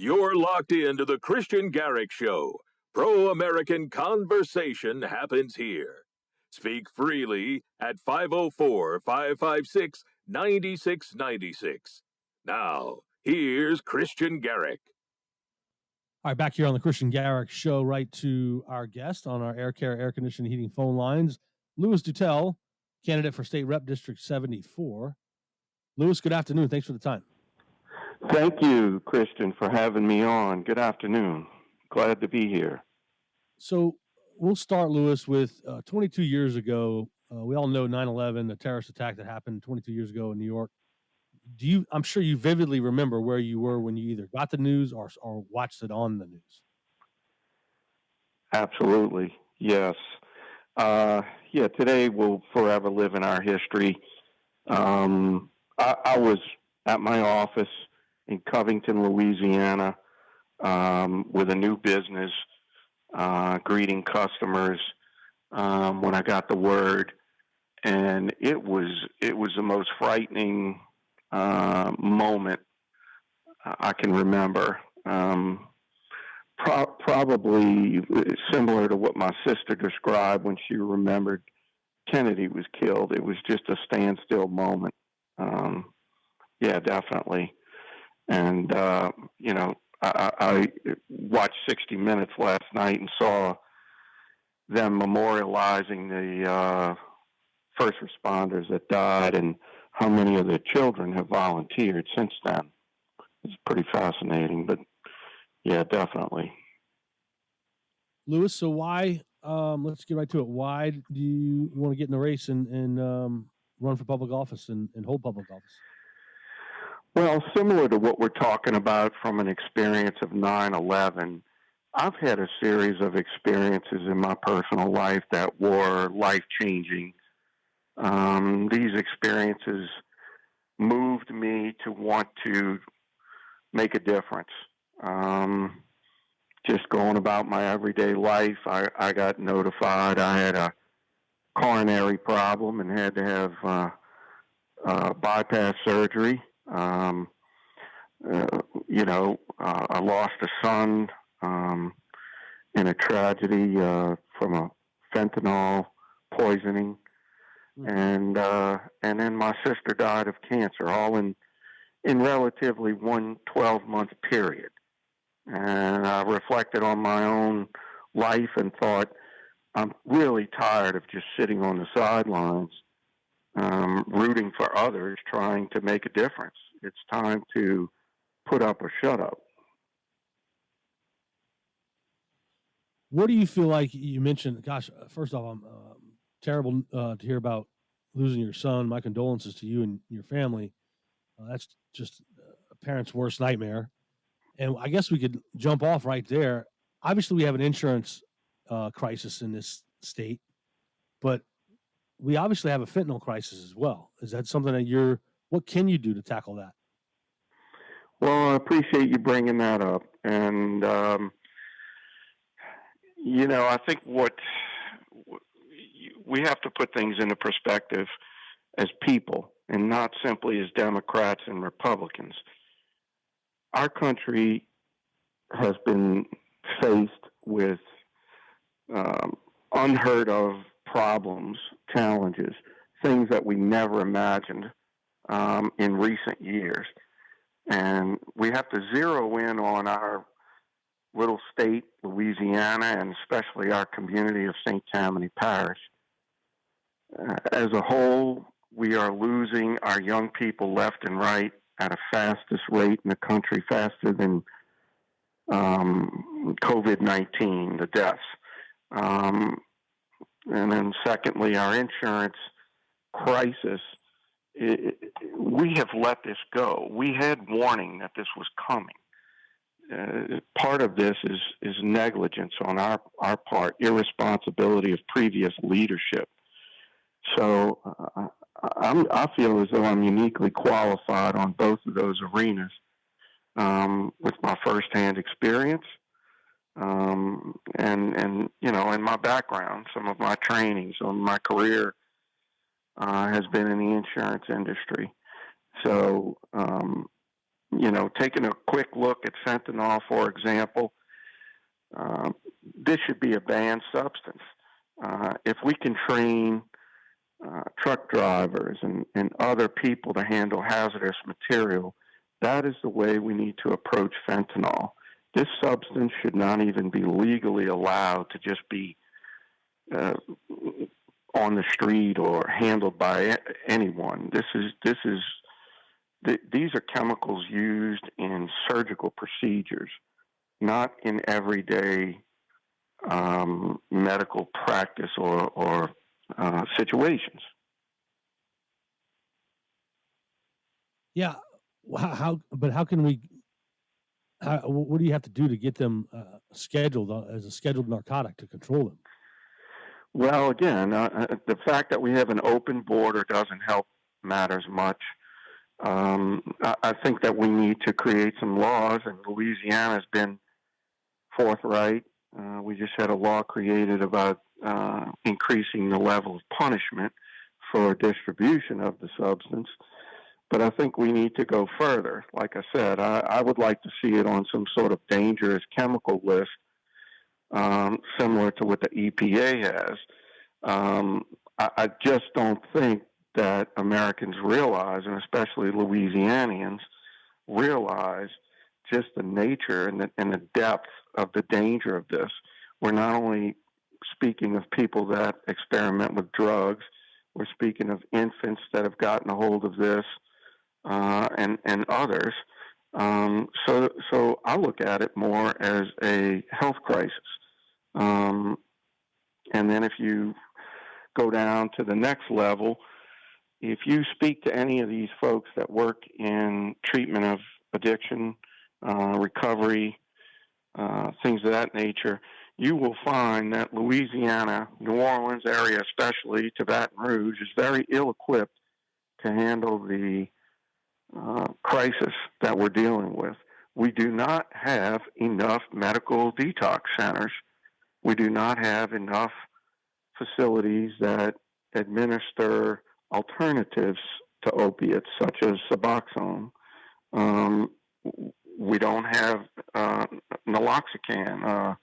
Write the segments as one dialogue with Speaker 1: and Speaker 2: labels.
Speaker 1: You're locked into the Kristian Garic Show. Pro-American conversation happens here. Speak freely at 504-556-9696. Now, here's Kristian Garic.
Speaker 2: All right, back here on the Kristian Garic Show, right to our guest on our air care, air conditioning, heating phone lines, Louis Dutel, candidate for State Rep District 74. Louis, good afternoon. Thanks for the time.
Speaker 3: Thank you, Kristian, for having me on. Good afternoon. Glad to be here.
Speaker 2: So we'll start, Louis, with 22 years ago. We all know 9/11, the terrorist attack that happened 22 years ago in New York. I'm sure you vividly remember where you were when you either got the news or watched it on the news.
Speaker 3: Absolutely, yes. Today will forever live in our history. I was at my office in Covington, Louisiana, with a new business, greeting customers when I got the word, and it was the most frightening moment I can remember. Probably similar to what my sister described when she remembered Kennedy was killed. It was just a standstill moment. Yeah, definitely. And, I watched 60 Minutes last night and saw them memorializing the first responders that died and how many of their children have volunteered since then. It's pretty fascinating, but yeah, definitely.
Speaker 2: Louis, so why, let's get right to it. Why do you want to get in the race and run for public office and hold public office?
Speaker 3: Well, similar to what we're talking about from an experience of 9/11, I've had a series of experiences in my personal life that were life-changing. These experiences moved me to want to make a difference. Just going about my everyday life, I got notified I had a coronary problem and had to have bypass surgery. I lost a son in a tragedy from a fentanyl poisoning, and then my sister died of cancer, all in relatively one 12-month period. And I reflected on my own life and thought, I'm really tired of just sitting on the sidelines, rooting for others, trying to make a difference. It's time to put up or shut up.
Speaker 2: What do you feel like you mentioned? Gosh, first off, I'm terrible to hear about losing your son. My condolences to you and your family. That's just a parent's worst nightmare. And I guess we could jump off right there. Obviously, we have an insurance crisis in this state, but we obviously have a fentanyl crisis as well. Is that something that what can you do to tackle that?
Speaker 3: Well, I appreciate you bringing that up. And, I think we have to put things into perspective as people and not simply as Democrats and Republicans. Our country has been faced with unheard of problems, challenges, things that we never imagined in recent years. And we have to zero in on our little state, Louisiana, and especially our community of St. Tammany Parish. As a whole, we are losing our young people left and right at a fastest rate in the country, faster than COVID-19, the deaths. And then secondly, our insurance crisis, we have let this go. We had warning that this was coming. Part of this is negligence on our part, irresponsibility of previous leadership. So I feel as though I'm uniquely qualified on both of those arenas with my firsthand experience and my background. Some of my training, some of my career has been in the insurance industry. So taking a quick look at fentanyl, for example, this should be a banned substance. If we can train truck drivers and other people to handle hazardous material, that is the way we need to approach fentanyl. This substance should not even be legally allowed to just be on the street or handled by anyone. These are chemicals used in surgical procedures, not in everyday medical practice or situations.
Speaker 2: Yeah. How can we? What do you have to do to get them scheduled as a scheduled narcotic to control them?
Speaker 3: Well, again, the fact that we have an open border doesn't help matters much. I think that we need to create some laws, and Louisiana has been forthright. We just had a law created about increasing the level of punishment for distribution of the substance. But I think we need to go further. Like I said, I would like to see it on some sort of dangerous chemical list, similar to what the EPA has. I just don't think that Americans realize, and especially Louisianians, realize just the nature and the depth of the danger of this. We're not only speaking of people that experiment with drugs, we're speaking of infants that have gotten a hold of this, and others. So I look at it more as a health crisis. And then if you go down to the next level, if you speak to any of these folks that work in treatment of addiction, recovery, things of that nature, you will find that Louisiana, New Orleans area especially, to Baton Rouge, is very ill-equipped to handle the crisis that we're dealing with. We do not have enough medical detox centers. We do not have enough facilities that administer alternatives to opiates, such as Suboxone. We don't have naloxone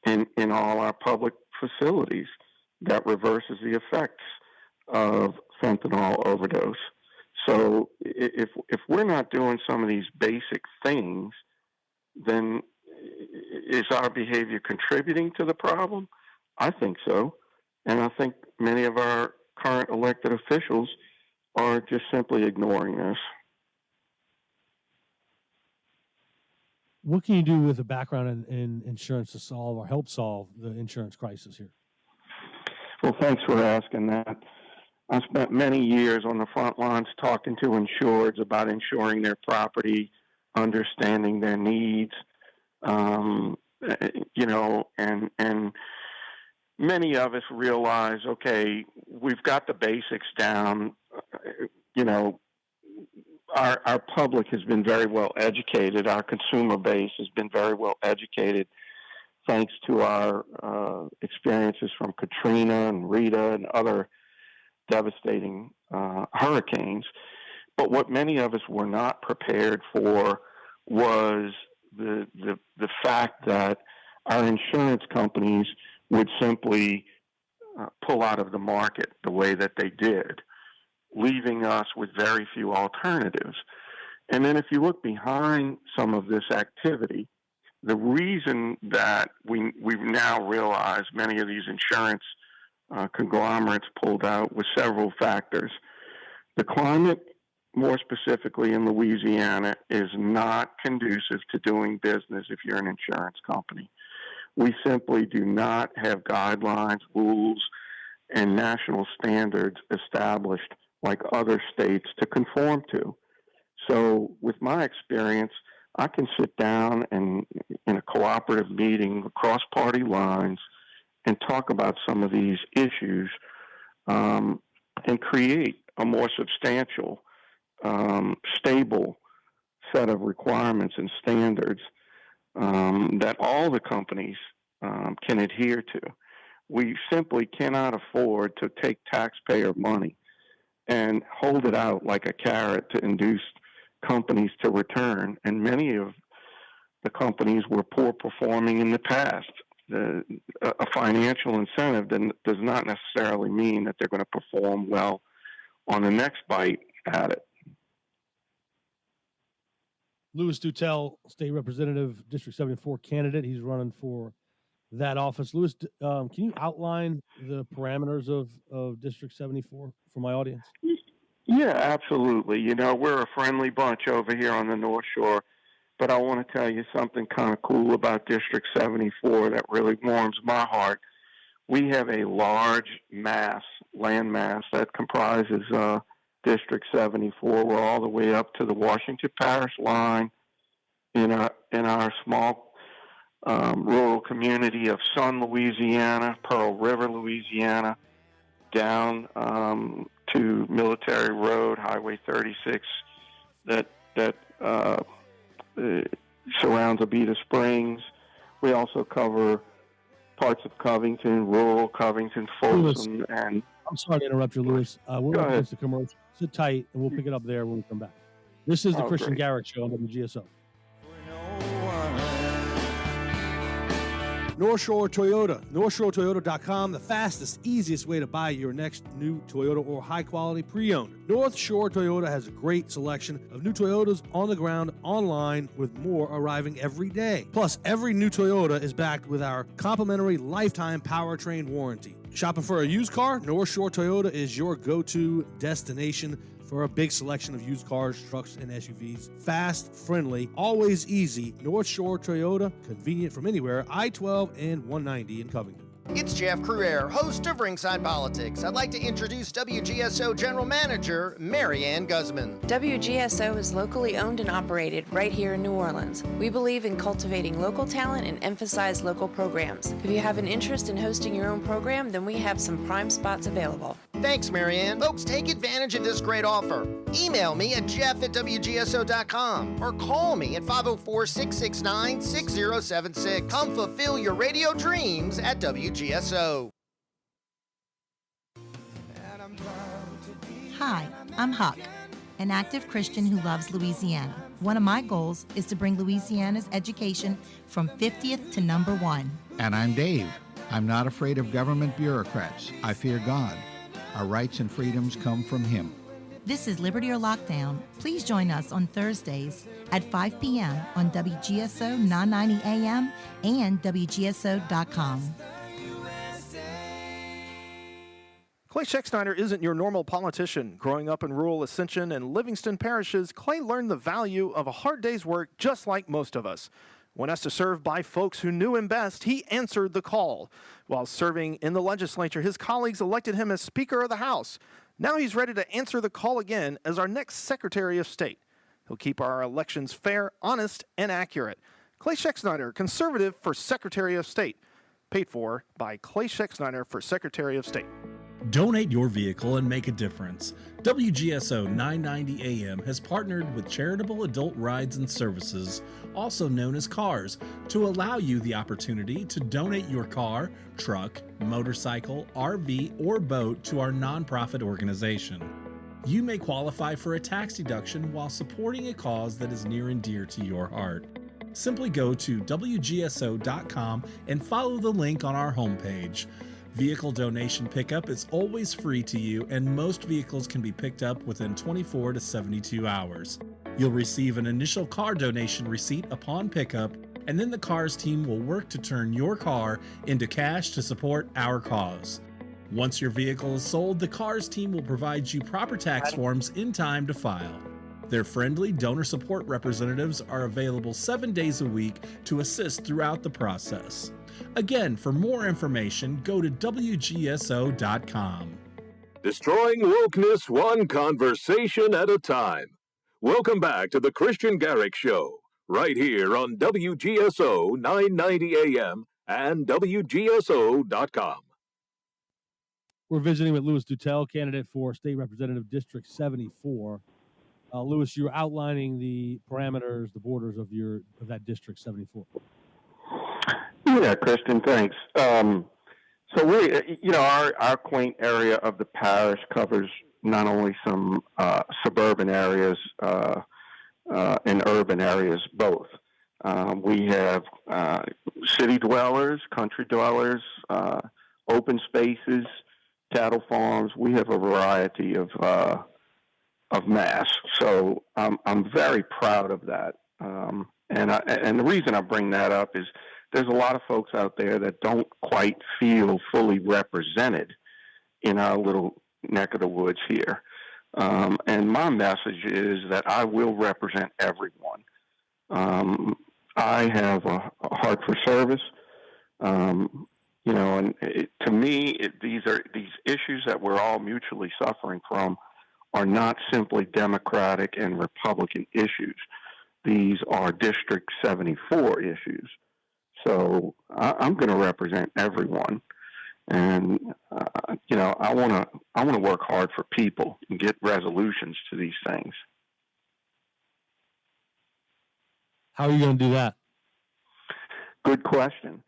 Speaker 3: in all our public facilities that reverses the effects of fentanyl overdose. So if we're not doing some of these basic things, then is our behavior contributing to the problem? I think so. And I think many of our current elected officials are just simply ignoring this.
Speaker 2: What can you do with a background in insurance to solve or help solve the insurance crisis here?
Speaker 3: Well, thanks for asking that. I spent many years on the front lines talking to insureds about insuring their property, understanding their needs, and many of us realize, okay, we've got the basics down. Our public has been very well educated. Our consumer base has been very well educated, thanks to our experiences from Katrina and Rita and other devastating hurricanes. But what many of us were not prepared for was the fact that our insurance companies would simply pull out of the market the way that they did, leaving us with very few alternatives. And then if you look behind some of this activity, the reason that we've now realized many of these insurance conglomerates pulled out with several factors. The climate, more specifically in Louisiana, is not conducive to doing business if you're an insurance company. We simply do not have guidelines, rules, and national standards established like other states to conform to. So with my experience, I can sit down and in a cooperative meeting across party lines and talk about some of these issues and create a more substantial, stable set of requirements and standards that all the companies can adhere to. We simply cannot afford to take taxpayer money and hold it out like a carrot to induce companies to return, and many of the companies were poor performing in the past. A financial incentive does not necessarily mean that they're going to perform well on the next bite at it.
Speaker 2: Louis Dutel, State Representative, District 74 candidate. He's running for that office. Louis, can you outline the parameters of District 74 for my audience?
Speaker 3: Yeah, absolutely. You know, we're a friendly bunch over here on the North Shore, but I want to tell you something kind of cool about District 74 that really warms my heart. We have a large land mass that comprises District 74. We're all the way up to the Washington Parish line in our small rural community of Sun, Louisiana, Pearl River, Louisiana, down to Military Road, Highway 36, that surrounds Abita Springs. We also cover parts of Covington, rural Covington, Folsom, and...
Speaker 2: I'm sorry to interrupt you, Louis. We're up against the commercial. Sit tight, and we'll pick it up there when we come back. This is the Kristian Garic Show on WGSO. North Shore Toyota, NorthShoreToyota.com, the fastest, easiest way to buy your next new Toyota or high-quality pre-owned. North Shore Toyota has a great selection of new Toyotas on the ground, online, with more arriving every day. Plus, every new Toyota is backed with our complimentary lifetime powertrain warranty. Shopping for a used car? North Shore Toyota is your go-to destination for a big selection of used cars, trucks, and SUVs. Fast, friendly, always easy. North Shore Toyota, convenient from anywhere. I-12 and 190 in Covington.
Speaker 4: It's Jeff Cruer, host of Ringside Politics. I'd like to introduce WGSO General Manager Mary Ann Guzman.
Speaker 5: WGSO is locally owned and operated right here in New Orleans. We believe in cultivating local talent and emphasize local programs. If you have an interest in hosting your own program, then we have some prime spots available.
Speaker 4: Thanks, Mary Ann. Folks, take advantage of this great offer. Email me at jeff@wgso.com or call me at 504-669-6076. Come fulfill your radio dreams at WGSO.
Speaker 6: Hi, I'm Huck, an active Christian who loves Louisiana. One of my goals is to bring Louisiana's education from 50th to number 1.
Speaker 7: And I'm Dave. I'm not afraid of government bureaucrats. I fear God. Our rights and freedoms come from Him.
Speaker 6: This is Liberty or Lockdown. Please join us on Thursdays at 5 p.m. on WGSO 990 AM and WGSO.com.
Speaker 8: Clay Schecksteiner isn't your normal politician. Growing up in rural Ascension and Livingston parishes, Clay learned the value of a hard day's work just like most of us. When asked to serve by folks who knew him best, he answered the call. While serving in the legislature, his colleagues elected him as Speaker of the House. Now he's ready to answer the call again as our next Secretary of State. He'll keep our elections fair, honest, and accurate. Clay Schecksteiner, conservative for Secretary of State. Paid for by Clay Schecksteiner for Secretary of State.
Speaker 9: Donate your vehicle and make a difference. WGSO 990 AM has partnered with Charitable Adult Rides and Services, also known as CARS, to allow you the opportunity to donate your car, truck, motorcycle, RV, or boat to our nonprofit organization. You may qualify for a tax deduction while supporting a cause that is near and dear to your heart. Simply go to WGSO.com and follow the link on our homepage. Vehicle donation pickup is always free to you, and most vehicles can be picked up within 24 to 72 hours. You'll receive an initial car donation receipt upon pickup, and then the CARS team will work to turn your car into cash to support our cause. Once your vehicle is sold, the CARS team will provide you proper tax forms in time to file. Their friendly donor support representatives are available 7 days a week to assist throughout the process. Again, for more information, go to WGSO.com.
Speaker 1: Destroying wokeness one conversation at a time. Welcome back to the Kristian Garic Show, right here on WGSO 990 AM and WGSO.com.
Speaker 2: We're visiting with Louis Dutel, candidate for State Representative District 74. Louis, you're outlining the parameters, the borders of that District 74.
Speaker 3: Yeah, Kristian, thanks. So we, our quaint area of the parish covers not only some suburban areas, in urban areas, both. We have city dwellers, country dwellers, open spaces, cattle farms. We have a variety of mass. So I'm very proud of that. And the reason I bring that up is there's a lot of folks out there that don't quite feel fully represented in our little neck of the woods here. And my message is that I will represent everyone. I have a heart for service. And to me, these issues that we're all mutually suffering from are not simply Democratic and Republican issues. These are District 74 issues. So I'm going to represent everyone, and I want to work hard for people and get resolutions to these things.
Speaker 2: How are you going to do that?
Speaker 3: Good question.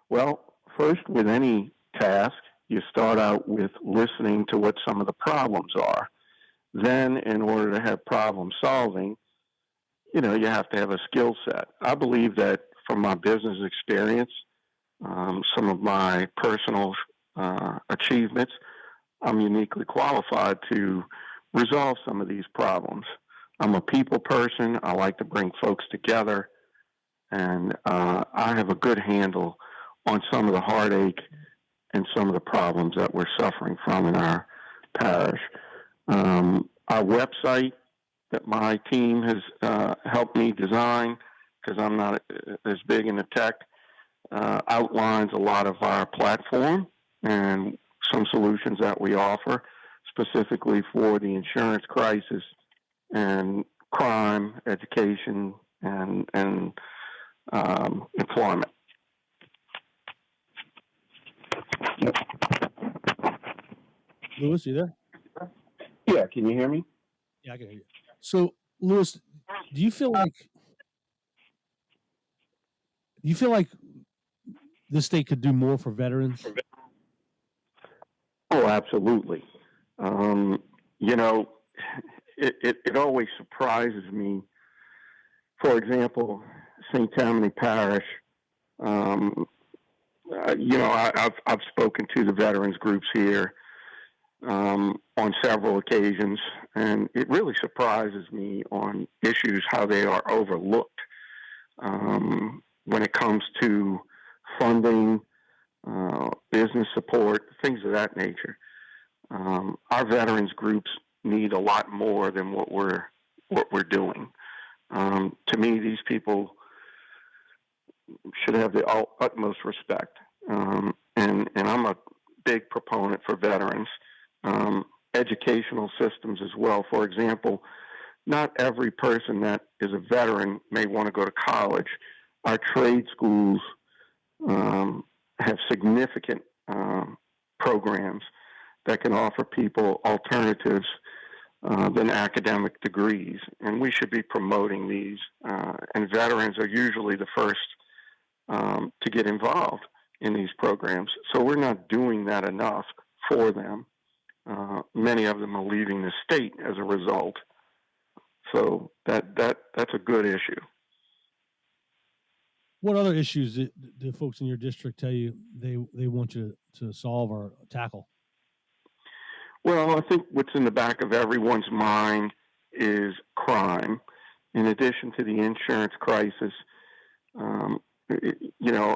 Speaker 3: Well, first, with any task, you start out with listening to what some of the problems are. Then, in order to have problem solving, you have to have a skill set. I believe that from my business experience, some of my personal achievements, I'm uniquely qualified to resolve some of these problems. I'm a people person. I like to bring folks together, and I have a good handle on some of the heartache and some of the problems that we're suffering from in our parish. Our website that my team has helped me design, because I'm not as big in the tech, outlines a lot of our platform and some solutions that we offer specifically for the insurance crisis and crime, education, and employment.
Speaker 2: Louis, you there?
Speaker 3: Yeah, can you hear me?
Speaker 2: Yeah, I can hear you. So, Louis, do you feel like this state could do more for veterans?
Speaker 3: Oh, absolutely. It always surprises me. For example, St. Tammany Parish. I've spoken to the veterans groups here on several occasions, and it really surprises me on issues how they are overlooked when it comes to funding, business support, things of that nature. Our veterans groups need a lot more than what we're doing. To me, these people should have the utmost respect, and I'm a big proponent for veterans. Educational systems as well. For example, not every person that is a veteran may want to go to college. Our trade schools have significant programs that can offer people alternatives than academic degrees, and we should be promoting these. And veterans are usually the first to get involved in these programs, so we're not doing that enough for them. Many of them are leaving the state as a result, so that's a good issue.
Speaker 2: What other issues do folks in your district tell you they want you to solve or tackle?
Speaker 3: Well, I think what's in the back of everyone's mind is crime. In addition to the insurance crisis, and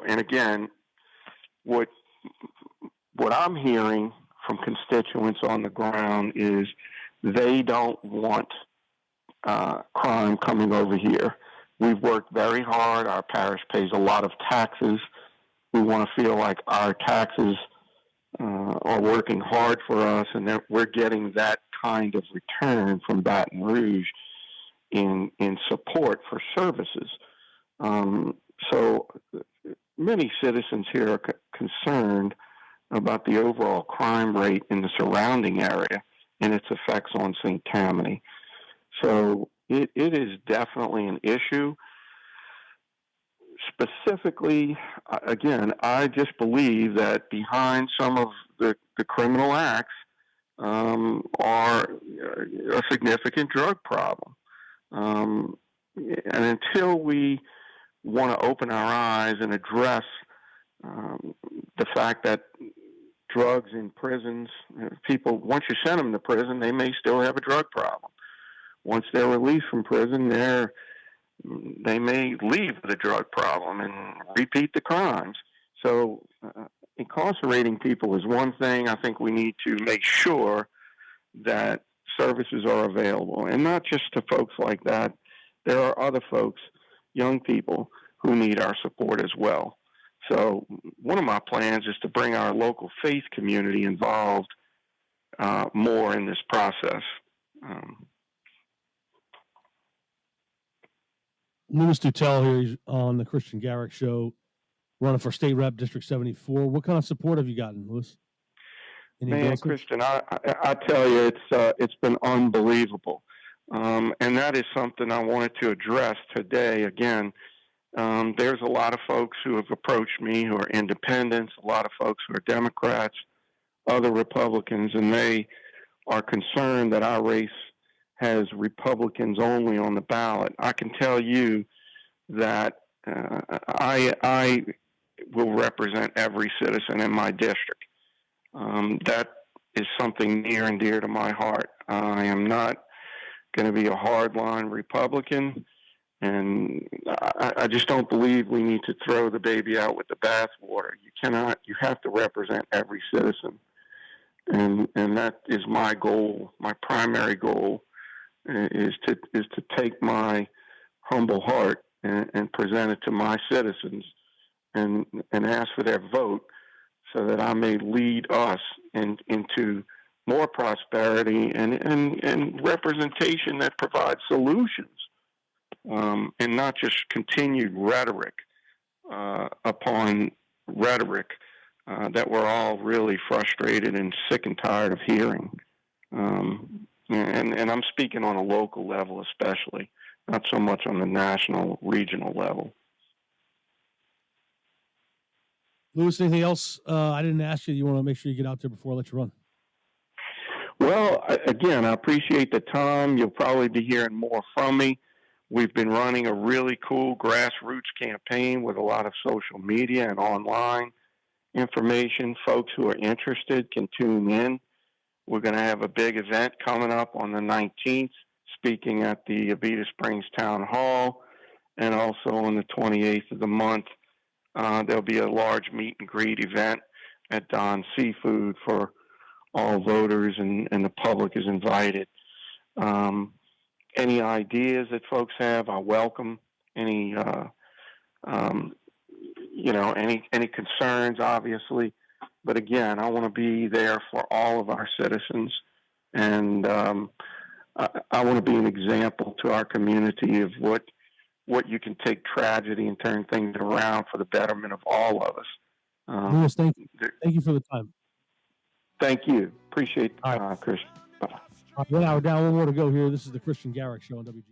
Speaker 3: again, what I'm hearing from constituents on the ground is they don't want crime coming over here. We've worked very hard. Our parish pays a lot of taxes. We want to feel like our taxes are working hard for us, and that we're getting that kind of return from Baton Rouge in support for services. So many citizens here are concerned about the overall crime rate in the surrounding area and its effects on St. Tammany. So it is definitely an issue. Specifically, again, I just believe that behind some of the criminal acts are a significant drug problem. And until we want to open our eyes and address the fact that drugs in prisons, people, once you send them to prison, they may still have a drug problem. Once they're released from prison, they may leave with a drug problem and repeat the crimes. So incarcerating people is one thing. I think we need to make sure that services are available, and not just to folks like that. There are other folks, young people, who need our support as well. So one of my plans is to bring our local faith community involved more in this process.
Speaker 2: Louis Dutel here. He's on the Kristian Garic Show, running for State Rep District 74. What kind of support have you gotten, Louis?
Speaker 3: Man, Kristian, I tell you, it's been unbelievable. And that is something I wanted to address today. Again, there's a lot of folks who have approached me who are independents, a lot of folks who are Democrats, other Republicans, and they are concerned that our race has Republicans only on the ballot. I can tell you that I will represent every citizen in my district. That is something near and dear to my heart. I am not going to be a hardline Republican, and I just don't believe we need to throw the baby out with the bathwater. You have to represent every citizen. And that is my goal. My primary goal is to take my humble heart and present it to my citizens and ask for their vote so that I may lead us into more prosperity and representation that provides solutions, and not just continued rhetoric upon rhetoric that we're all really frustrated and sick and tired of hearing. And I'm speaking on a local level especially, not so much on the national, regional level.
Speaker 2: Louis, anything else I didn't ask you want to make sure you get out there before I let you run?
Speaker 3: Well, again, I appreciate the time. You'll probably be hearing more from me. We've been running a really cool grassroots campaign with a lot of social media and online information. Folks who are interested can tune in. We're going to have a big event coming up on the 19th, speaking at the Abita Springs Town Hall, and also on the 28th of the month, there'll be a large meet and greet event at Don's Seafood for all voters, and the public is invited. Any ideas that folks have, I welcome. Any concerns, obviously. But again, I want to be there for all of our citizens, and I want to be an example to our community of what you can take tragedy and turn things around for the betterment of all of us.
Speaker 2: Louis, thank you. Thank you for the time.
Speaker 3: Thank you. Appreciate it, Kristian. Bye.
Speaker 2: 1 hour down, one more to go here. This is the Kristian Garic Show on WG.